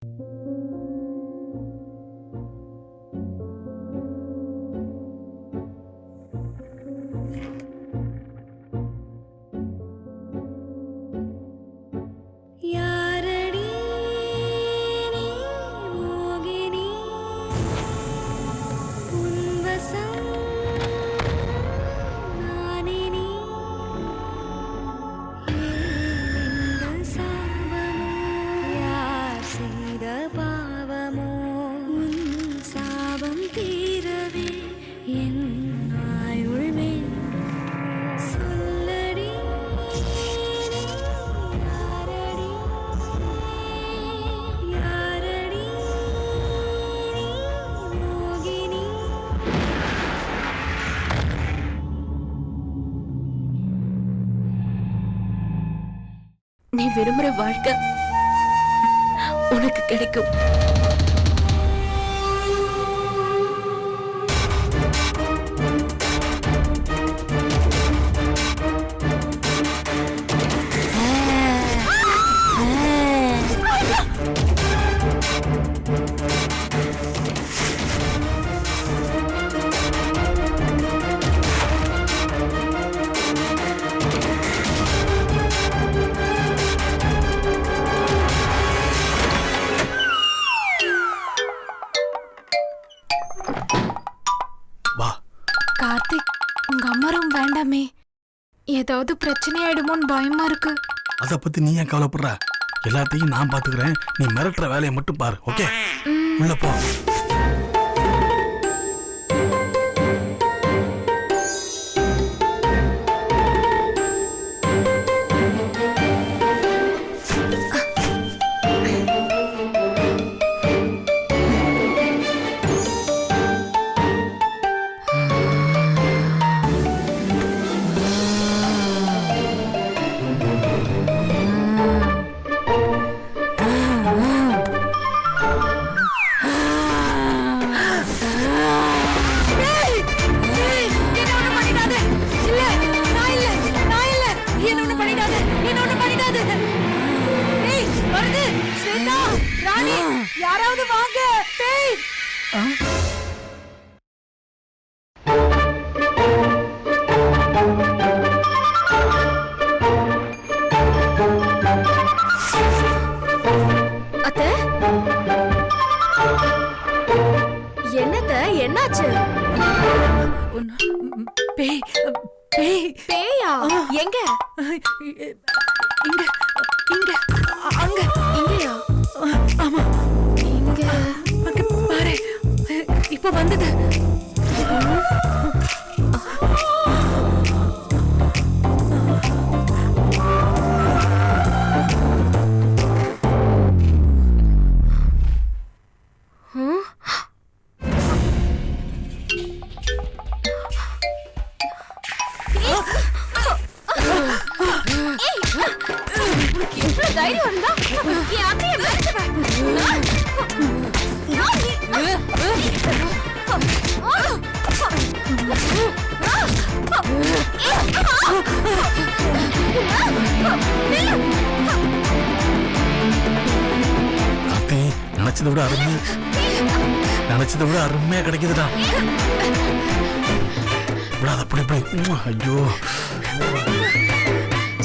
நீ விரும்புற வாழ்க்கை உனக்கு கிடைக்கும். கார்த்திக், உங்க அம்மா ரூம் வேண்டாமே, ஏதாவது பிரச்சனை ஆயிடுமோன்னு பயமா இருக்கு. அத பத்தி நீ ஏன் கவலைப்படுற? எல்லாத்தையும் நான் பாத்துக்கிறேன். நீ மிரட்டுற வேலையை மட்டும் பாரு. ஓகே, உள்ள போ. யாராவது வாங்க. அத்தை, என்னத்த என்னாச்சு? பேய் பேய் பேயா? எங்க? இங்க இங்க அங்க இங்கயா? ஆமா, இங்க அங்க பாரு, இப்ப வந்தது. தைரியம் இருந்தா என் அத்தையை மிரட்டுவேன். கார்த்தி, நினைச்சதை விட அருமையா கிடைக்குதுடா. விடாத, அப்படி அப்படி. ஐயோ,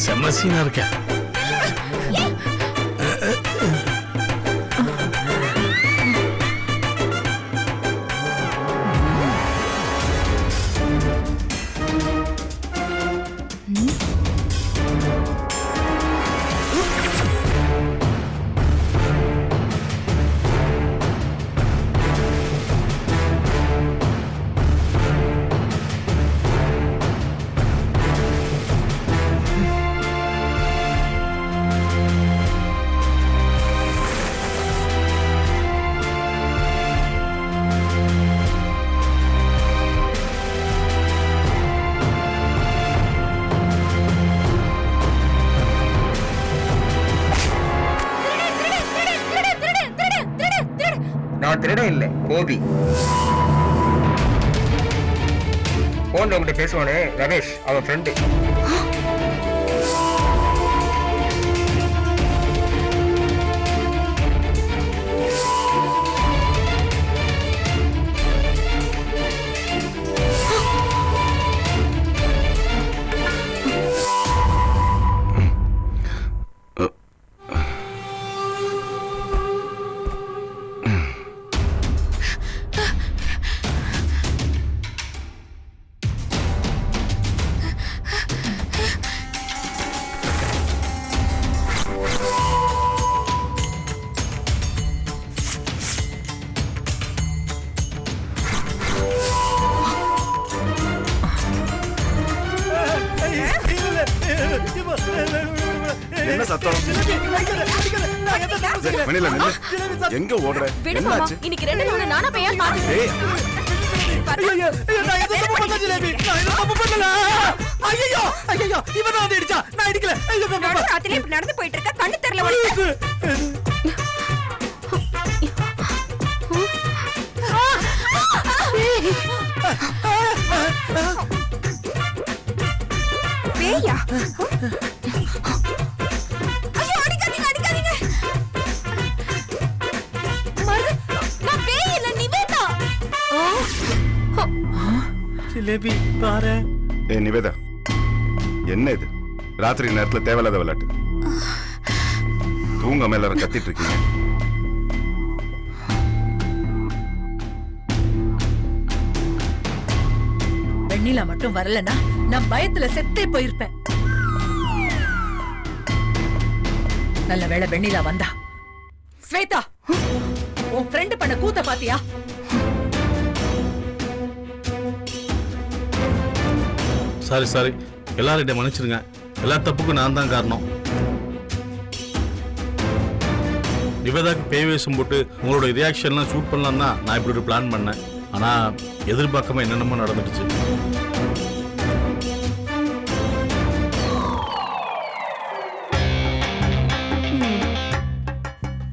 செம்ம சீனா இருக்க. நான் திருடன் இல்லை, கோபி. போன்ல உங்ககிட்ட பேசுவானே ரமேஷ், அவன் ஃப்ரெண்டு. சத்தம்? வெண்ணிலா நில்லு. எங்க ஓடுற? விடு மாமா, என்னாச்சு? இன்னைக்கு 2 ஒண்ணு நானா போய் ஏன் பாத்து ஏய், ராத்திரி இப்படி நடந்து போயிட்டு இருக்க கண்ணு தெரியல பேயா? ஐயோ அடிக்காதீங்க அடிக்காதீங்க. நான் பேய் இல்ல நிவேதா. ஜிலேபி பாரு. ஏய் நிவேதா, என்ன இது ராத்திரி நேரத்துல தேவையில்லாத விளையாட்டு? தூங்காம எல்லாரும் கத்திட்டு இருக்கீங்க. வெண்ணிலா மட்டும் வரலனா நான் பயத்துல செத்தே போயிருப்பேன். நல்ல வேளை வெண்ணிலா வந்தா. ஸ்வேதா, உன் ஃப்ரெண்ட் பண்ண கூத்த பாத்தியா? சாரி சாரி, எல்லார்கிட்ட மன்னிச்சிருங்க. எல்லா தப்புக்கும் நான் தான் காரணம். நிவேதாக்கு பேய் வேஷம் போட்டு உங்களோட ரியாக்ஷன்லாம் ஷூட் பண்ணலாம் தான் நான் இப்படி ஒரு பிளான் பண்ணேன். ஆனா எதிர்பார்க்காம என்னென்னமோ நடந்துடுச்சு.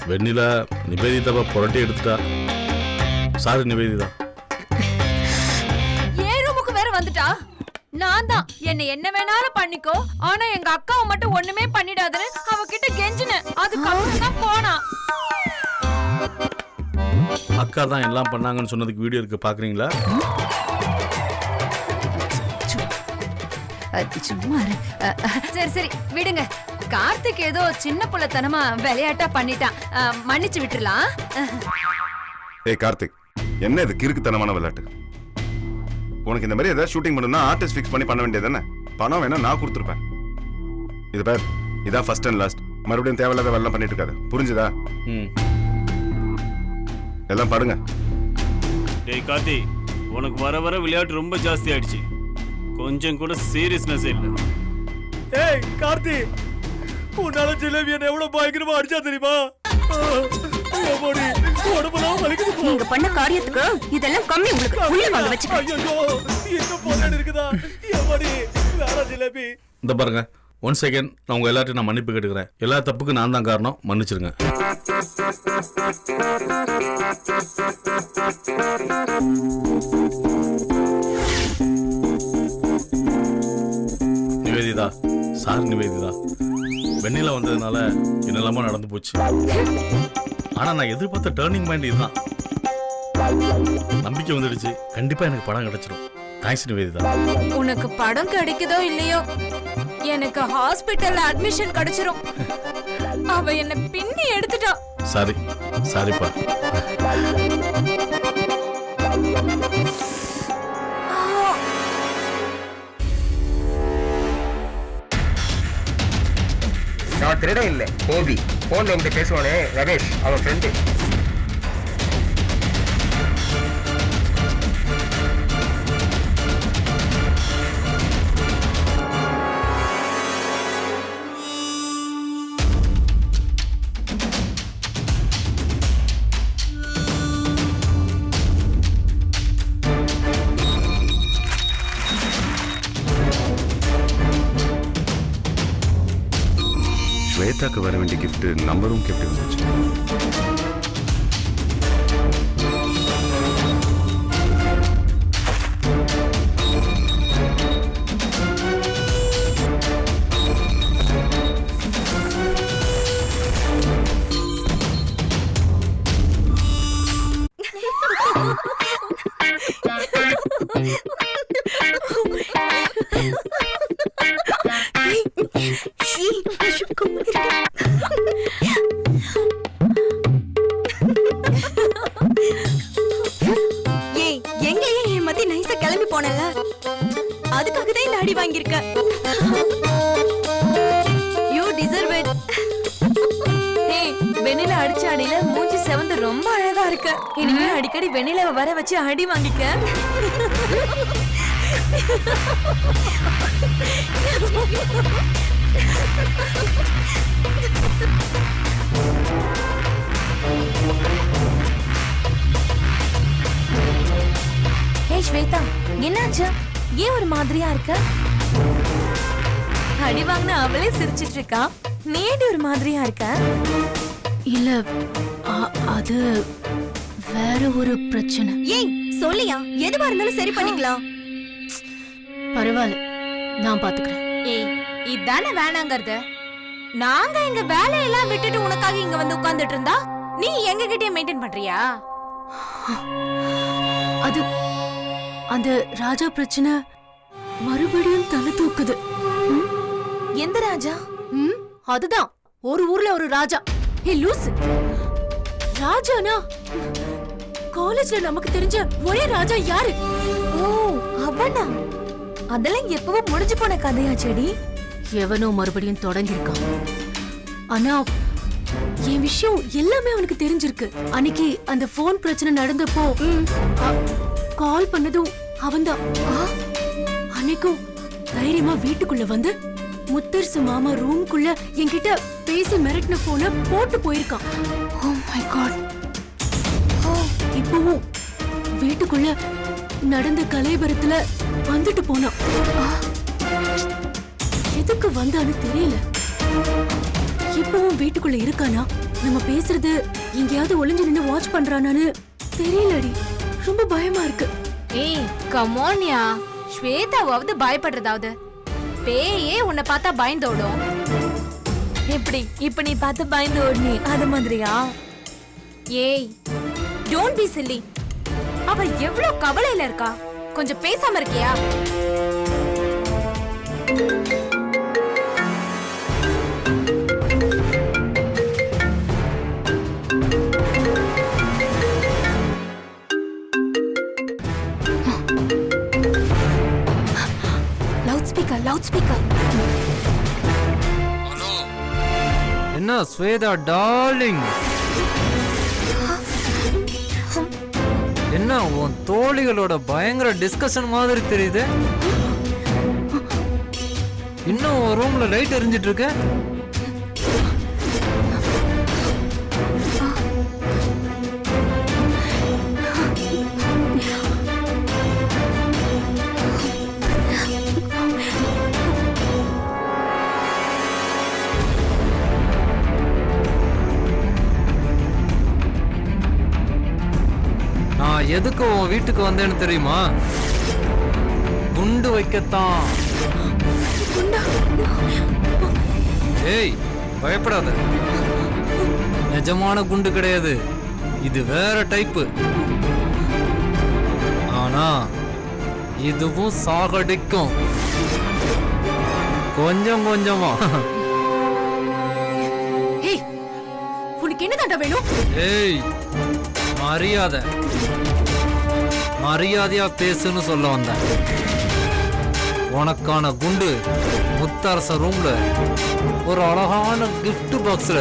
வெண்ணிலா நிவேதிதாவை புரட்டி எடுத்துட்டா. சாரி நிவேதிதா. ஏன் ரூமுக்கு வேற வந்துட்டா? நான் தான் என்ன வேணாலும் பண்ணிக்கோ, ஆனா எங்க அக்காவை மட்டும் ஒண்ணுமே பண்ணிடாதுன்னு அவகிட்ட கெஞ்சினேன். அதுக்கப்புறம் தான் போனா. அக்கா தான் எல்லாம் பண்ணாங்கன்னு சொன்னதுக்கு வீடியோ இருக்கு, பாக்குறீங்களா? சும்மா சரி சரி விடுங்க. கார்த்திக் ஏதோ சின்ன புள்ளத்தனமா விளையாட்டா பண்ணிட்டான், மன்னிச்சு விட்டுறலாம். ஏய் கார்த்திக், என்ன இது கிறுக்குத்தனமான விளையாட்டு? உனக்கு இந்த மாதிரி ஏதாவது ஷூட்டிங் பண்ணணும்னா ஆர்டிஸ்ட் ஃபிக்ஸ் பண்ணி பண்ண வேண்டியது தானே? பணம் வேணா நான் கொடுத்துருப்பேன். இது பேர் இதான் ஃபர்ஸ்ட் அண்ட் லாஸ்ட். மறுபடியும் தேவையில்லாத வேலை பண்ணிட்டு இருக்காது, புரிஞ்சுதா? எல்லாம் பாடுங்க. டேய் கார்த்தி, உனக்கு வர வர விளையாட்டு ரொம்ப ஜாஸ்தி ஆயிடுச்சு. கொஞ்சம் கூட சீரியஸ்னஸ் இல்ல. ஏய் கார்த்தி, உன்னால ஜிலேபி என்ன எவ்வளவு பயங்கரமா அடிச்சா தெரியுமா? உடம்பெல்லாம் வலிக்குது. நீங்க பண்ண காரியத்துக்கு இதெல்லாம் கம்மி. உங்களுக்கு உள்ள வாங்க வச்சுக்க. ஐயோ, என்ன போராடி இருக்குதா? எவ்வளவு வேற ஜிலேபி. இந்த பாருங்க, 1 செகண்ட், நான் உங்க எல்லாத்தையும் நான் மன்னிப்பு கேட்டுக்கிறேன். எல்லா தப்புக்கும் நான் தான் காரணம், மன்னிச்சிருங்க. நிவேதிதா, சார் நிவேதிதா, வெண்ணிலா வந்ததுனால என்னெல்லாமோ நடந்து போச்சு. ஆனா நான் எதிர்பார்த்த டேர்னிங் பாயிண்ட் இதுதான். நம்பிக்கை வந்துடுச்சு, கண்டிப்பா எனக்கு படம் கிடைச்சிடும். தேங்க்ஸ் நிவேதிதா. உனக்கு படம் கிடைக்குதோ இல்லையோ, எனக்கு ஹாஸ்பிட்டல்ல அட்மிஷன் கிடைச்சிரும். அவ என்ன பின்னி எடுத்துட்டா. சாரி சாரிப்பா. நான் திருட இல்ல, கோபி. போன்ல உங்ககிட்ட பேசுவானே ரமேஷ், அவன் ஃப்ரெண்டு. ஸ்வேதாக்கு வர வேண்டிய கிஃப்ட் நம்பரும் கிஃப்ட் வந்துச்சு. அடி வாங்கியிருக்க. You deserve it. ஏய், வெண்ணிலா அடிச்ச அடியில மூஞ்சி செவந்து ரொம்ப அழகா இருக்க. இனிமே அடிக்கடி வெண்ணிலாவை வர வச்சு அடி வாங்கிக்க. ஹே ஸ்வேதா, என்னாச்சு? ஏன் ஒரு மாதிரியா இருக்க? அடி வாங்கின அவளே சிரிச்சிட்டு இருக்கா, நீ ஏன் ஒரு மாதிரியா இருக்க? இல்ல அது வேற ஒரு பிரச்சனை. ஏய் சொல்லியா, எதுவா இருந்தாலும் சரி பண்ணிக்கலாம். பரவாயில்ல, நான் பாத்துக்கிறேன். ஏய் இதானே வேணாங்கிறது. நாங்க எங்க வேலையெல்லாம் விட்டுட்டு உனக்காக இங்க வந்து உட்கார்ந்துட்டு இருந்தா நீ எங்க கிட்டே மெயின்டைன் பண்றியா? அது அந்த ராஜா பிரச்சனை மறுபடியும் தலை தூக்குது. எந்த ராஜா? அதுதான், ஒரு ஊர்ல ஒரு ராஜா. ஏ லூசு, ராஜானா காலேஜ்ல நமக்கு தெரிஞ்ச ஒரே ராஜா யாரு? ஓ அவனா? அதெல்லாம் எப்பவோ முடிஞ்சு போன கதையா செடி. எவனோ மறுபடியும் தொடங்கிருக்கான். ஆனா என் விஷயம் எல்லாமே அவனுக்கு தெரிஞ்சிருக்கு. அன்னைக்கு அந்த போன் பிரச்சனை நடந்தப்போ கால் பண்ணதும் அவன்தான். அன்னைக்கும் தைரியமா வீட்டுக்குள்ள வந்து முத்தரசு மாமா ரூம்குள்ள என்கிட்ட பேசி மிரட்டின போன போட்டு போயிருக்கான். Oh my God. இப்பவும் வீட்டுக்குள்ள நடந்த கலைபரத்துல வந்துட்டு போனான். எதுக்கு வந்தான்னு தெரியல. இப்பவும் வீட்டுக்குள்ள இருக்கானா? நம்ம பேசுறது எங்கேயாவது ஒளிஞ்சு நின்னு வாட்ச் பண்றானான்னு தெரியலடி. ரொம்ப பயமா இருக்கு. ஏய் கமோன்யா, ஸ்வேதாவாவது பயப்படுறதாவது. பேயே உன்னை பார்த்தா பயந்தோடும். எப்படி இப்ப நீ பார்த்து பயந்து ஓடுனி அது மாதிரியா? ஏய் டோன்ட் பி சில்லி. அவ எவ்வளவு கவலையில இருக்கா, கொஞ்சம் பேசாம இருக்கியா? Loud speaker. என்ன ஸ்வேதா டார்லிங், என்ன உன் தோழிகளோட பயங்கர டிஸ்கஷன் மாதிரி தெரியுது. இன்னும் உன் ரூம்ல லைட் எரிஞ்சிட்டு இருக்க. நான் எதுக்கு உன் வீட்டுக்கு வந்தேன்னு தெரியுமா? குண்டு வைக்கத்தான். ஏய் பயப்படாத, நிஜமான குண்டு கிடையாது, இது வேற டைப்பு. ஆனா இதுவும் சாகடிக்கும், கொஞ்சம் கொஞ்சமா. ஏய் உனக்கு என்னதாண்டா வேணும்? ஏய் மரியாதையா பேசுன்னு சொல்ல வந்தேன். உனக்கான குண்டு முத்தரச ரூம்ல ஒரு அழகான கிஃப்ட் பாக்ஸ்ல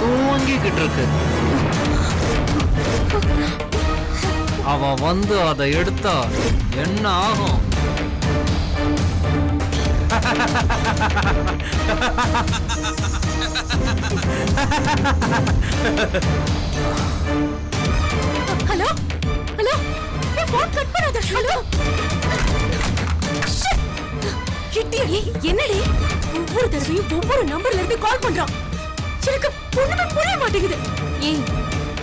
தூங்கிக்கிட்டு இருக்கு. அவ வந்து அதை எடுத்தா என்ன ஆகும்? ஹலோ ஹலோ, ஏ போன் கட் பண்ணாத. ஹலோ என்னடி ஒவ்வொரு தடவையும் ஒவ்வொரு நம்பர்ல இருந்து கால் பண்றான். எனக்கு ஒண்ணுமே புரிய மாட்டேங்குது. ஏய்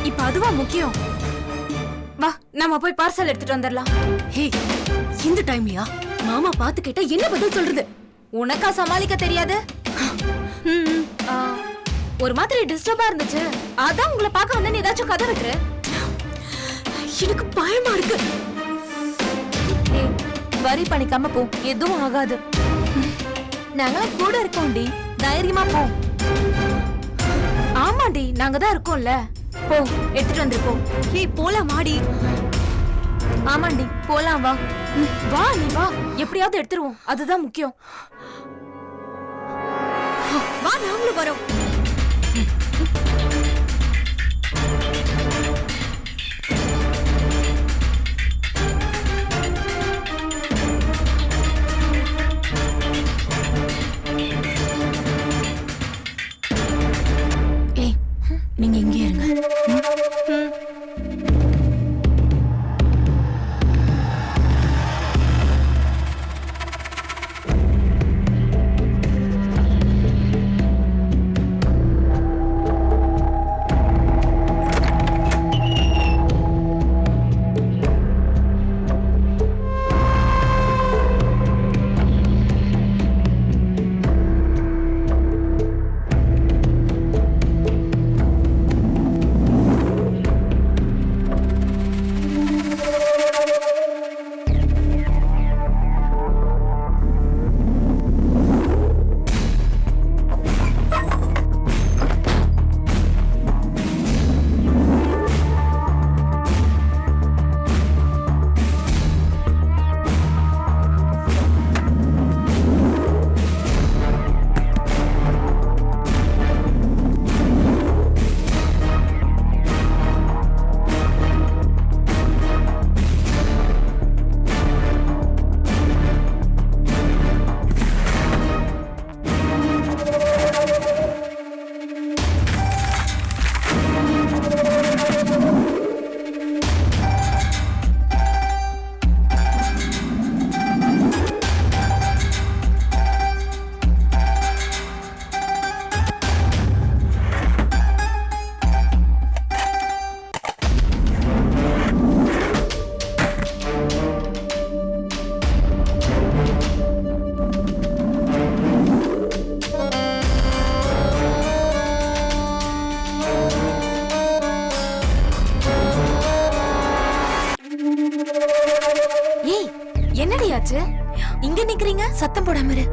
இப்ப அதுவா முக்கியம்? வா நம்ம போய் பார்சல் எடுத்துட்டு வந்துடலாம். ஹே இந்த டைம்லயா? மாமா பாத்து கேட்டா என்ன பதில் சொல்றது? உனக்கா சமாளிக்க தெரியாது? ஒரு மாதிரி டிஸ்டர்பா இருந்துச்சு, அதான் உங்களை பார்க்க வந்தேன்னு ஏதாச்சும் கதை விட்டுரு. எனக்கு பயமா இருக்கு. ஏய் வரி பண்ணிக்காம போ, எதுவும் ஆகாது. நாங்களாம் கூட இருக்கோம்டி, தைரியமா போ. ஆமாடி நாங்க தான் இருக்கோம்ல, போ எடுத்துட்டு வந்துரு போ. ஏய் போலாம் மாடி. ஆமாண்டி போலாம், வா வா நீ வா, எப்படியாவது எடுத்துருவோம், அதுதான் முக்கியம். வா நாங்களும் வரோம். என்னாச்சு? இங்க நிக்கிறீங்க, சத்தம் போடாம இரு.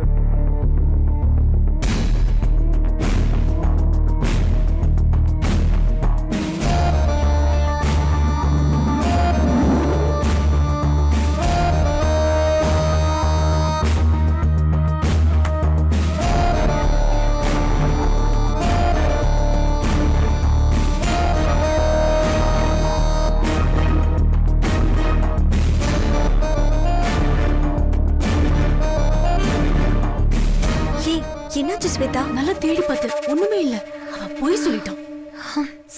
என்னாச்சு ஸ்வேதா? நல்லா தேடி பார்த்து ஒண்ணுமே இல்ல. அவ போய் சொல்லிட்டான்.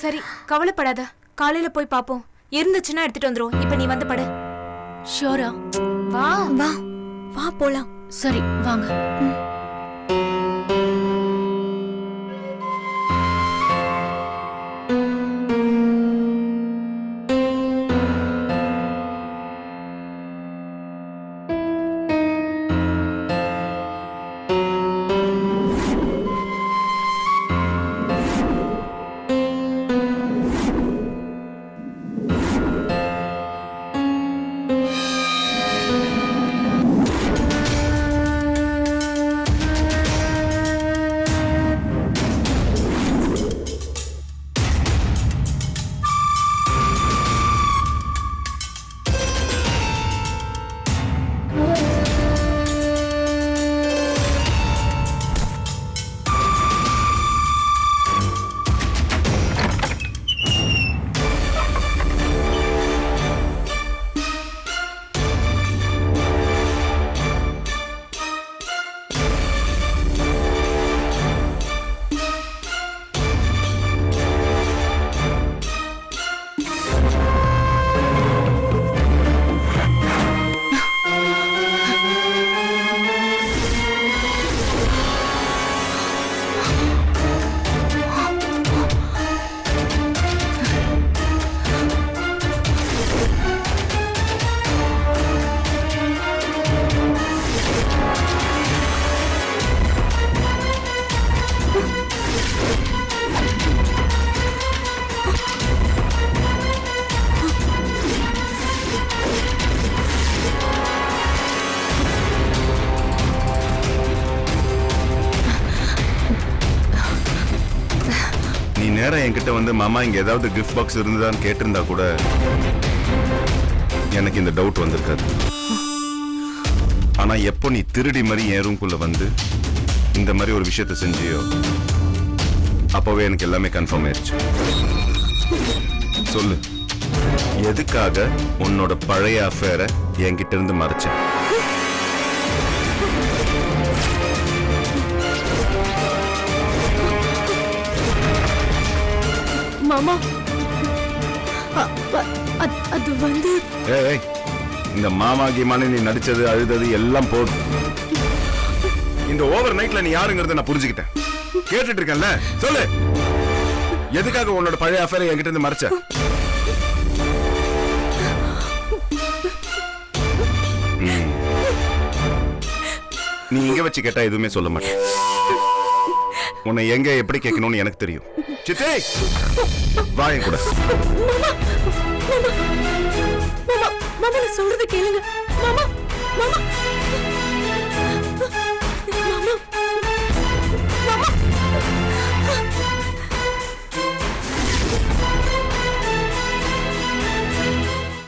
சரி, கவலைப்படாத. காலையில போய் பாப்போம். இருந்துச்சுன்னா எடுத்துட்டு வந்துரும். இப்ப நீ வந்து படு. ஷூரா? வா வா வா போலாம். சரி வாங்க. நேரம் என்கிட்ட வந்து மாமா இங்க ஏதாவது கிஃப்ட் பாக்ஸ் இருந்ததான்னு கேட்டிருந்தா கூட எனக்கு இந்த டவுட் வந்திருக்காது. ஆனா எப்போ நீ திருடி மாதிரி என் ரூம்குள்ள வந்து இந்த மாதிரி ஒரு விஷயத்த செஞ்சியோ அப்பவே எனக்கு எல்லாமே கன்ஃபார்ம் ஆயிடுச்சு. சொல்லு, எதுக்காக உன்னோட பழைய அஃபேரை என்கிட்ட இருந்து மறைச்ச? மாமா அது வந்து ஏய், இந்த மாமா கீமானு நீ நடிச்சது அழுதது எல்லாம் போதும். இந்த ஓவர் நைட்ல நீ யாருங்கிறத நான் புரிஞ்சுக்கிட்டேன். கேட்டுட்டு இருக்கேன்ல, சொல்லு, எதுக்காக உன்னோட பழைய அஃபேரை என்கிட்ட இருந்து மறைச்ச? நீ இங்க வச்சு கேட்டா எதுவுமே சொல்ல மாட்டேன். உன்னை எங்க எப்படி கேட்கணும்னு எனக்கு தெரியும். சித்தே, வா என் கூட.